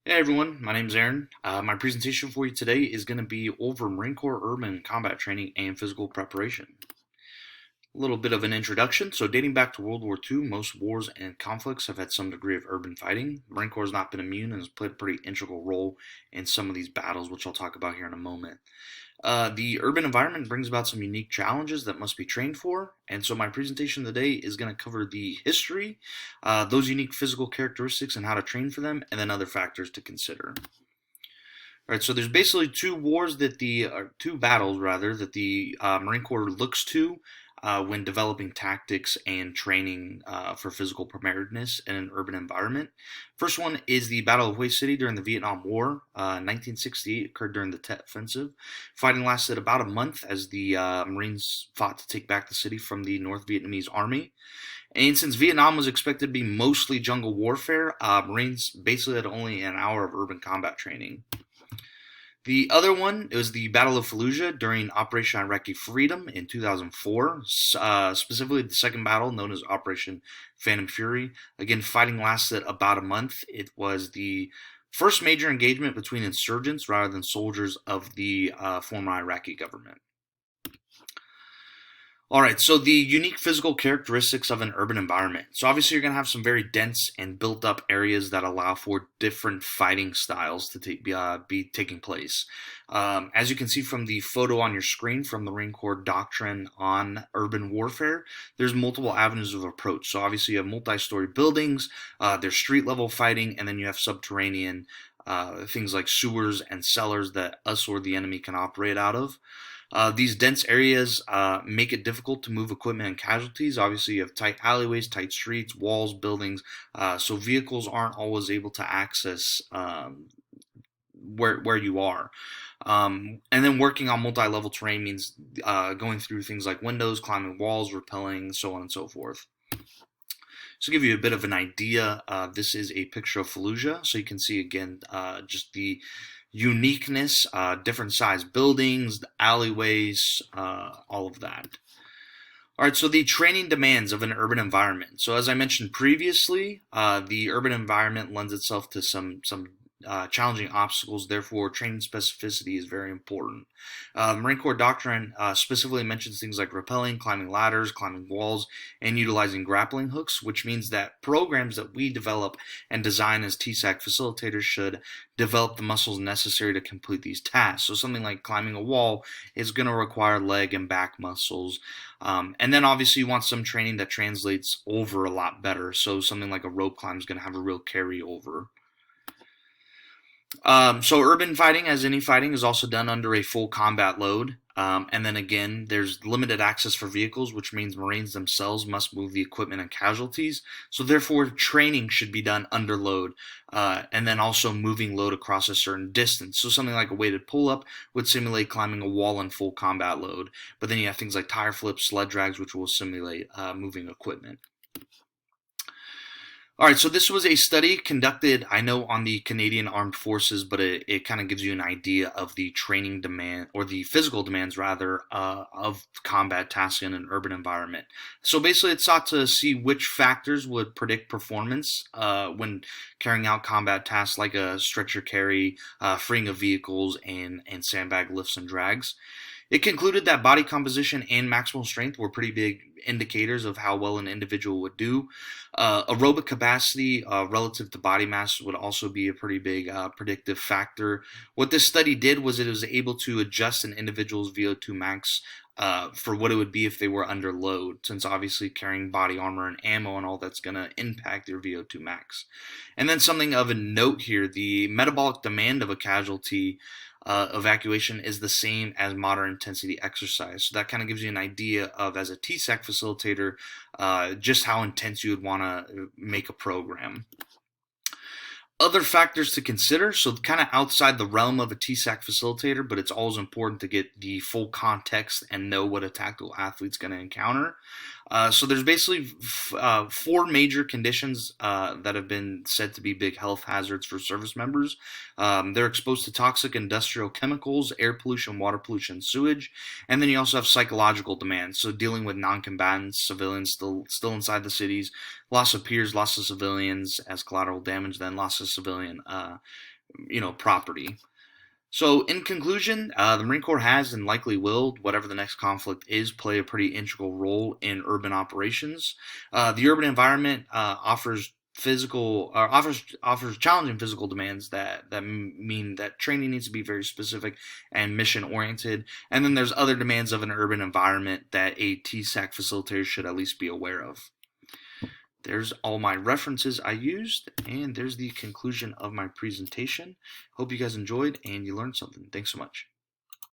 Hey everyone, my name is Aaron. My presentation for you today is going to be over Marine Corps urban combat training and physical preparation. A little bit of an introduction. So, dating back to World War II, most wars and conflicts have had some degree of urban fighting. The Marine Corps has not been immune and has played a pretty integral role in some of these battles, which I'll talk about here in a moment. The urban environment brings about some unique challenges that must be trained for, and so my presentation today is going to cover the history, those unique physical characteristics and how to train for them, and then other factors to consider. All right, so there's basically two battles rather that the Marine Corps looks to when developing tactics and training for physical preparedness in an urban environment. First one is the Battle of Hue City during the Vietnam War. 1968 occurred during the Tet Offensive. Fighting lasted about a month as the Marines fought to take back the city from the North Vietnamese army. And since Vietnam was expected to be mostly jungle warfare, Marines basically had only an hour of urban combat training. The other one was the Battle of Fallujah during Operation Iraqi Freedom in 2004, specifically the second battle known as Operation Phantom Fury. Again, fighting lasted about a month. It was the first major engagement between insurgents rather than soldiers of the former Iraqi government. All right, so the unique physical characteristics of an urban environment. So obviously you're going to have some very dense and built up areas that allow for different fighting styles to be taking place. As you can see from the photo on your screen from the Marine Corps doctrine on urban warfare, there's multiple avenues of approach. So obviously you have multi-story buildings, there's street level fighting, and then you have subterranean things like sewers and cellars that us or the enemy can operate out of. These dense areas make it difficult to move equipment and casualties. Obviously, you have tight alleyways, tight streets, walls, buildings, so vehicles aren't always able to access where you are. And then working on multi-level terrain means going through things like windows, climbing walls, rappelling, so on and so forth. So to give you a bit of an idea, this is a picture of Fallujah. So you can see again just the uniqueness, different size buildings, the alleyways, all of that. All right, so the training demands of an urban environment. So as I mentioned previously, the urban environment lends itself to some challenging obstacles. Therefore, training specificity is very important. Marine Corps doctrine specifically mentions things like rappelling, climbing ladders, climbing walls, and utilizing grappling hooks, which means that programs that we develop and design as TSAC facilitators should develop the muscles necessary to complete these tasks. So something like climbing a wall is going to require leg and back muscles. And then obviously you want some training that translates over a lot better. So something like a rope climb is going to have a real carryover. So urban fighting, as any fighting, is also done under a full combat load. And then again, there's limited access for vehicles, which means Marines themselves must move the equipment and casualties. So therefore, training should be done under load, and then also moving load across a certain distance. So something like a weighted pull-up would simulate climbing a wall in full combat load. But then you have things like tire flips, sled drags, which will simulate moving equipment. All right, so this was a study conducted, I know, on the Canadian Armed Forces, but it kind of gives you an idea of the training demand, or the physical demands, rather, of combat tasks in an urban environment. So basically, it sought to see which factors would predict performance when carrying out combat tasks like a stretcher carry, freeing of vehicles, and sandbag lifts and drags. It concluded that body composition and maximal strength were pretty big indicators of how well an individual would do. Aerobic capacity relative to body mass would also be a pretty big predictive factor. What this study did was it was able to adjust an individual's VO2 max for what it would be if they were under load, since obviously carrying body armor and ammo and all that's going to impact your VO2 max. And then something of a note here, the metabolic demand of a casualty evacuation is the same as moderate intensity exercise. So that kind of gives you an idea of, as a TSAC facilitator, just how intense you would want to make a program. Other factors to consider, so kind of outside the realm of a TSAC facilitator, but it's always important to get the full context and know what a tactical athlete's going to encounter. So there's basically four major conditions that have been said to be big health hazards for service members. They're exposed to toxic industrial chemicals, air pollution, water pollution, sewage, and then you also have psychological demands. So dealing with non-combatants, civilians still inside the cities, loss of peers, loss of civilians as collateral damage, then loss of civilian property. So, in conclusion, the Marine Corps has and likely will, whatever the next conflict is, play a pretty integral role in urban operations. The urban environment offers challenging physical demands that mean that training needs to be very specific and mission oriented. And then there's other demands of an urban environment that a TSAC facilitator should at least be aware of. There's all my references I used, and there's the conclusion of my presentation. Hope you guys enjoyed and you learned something. Thanks so much.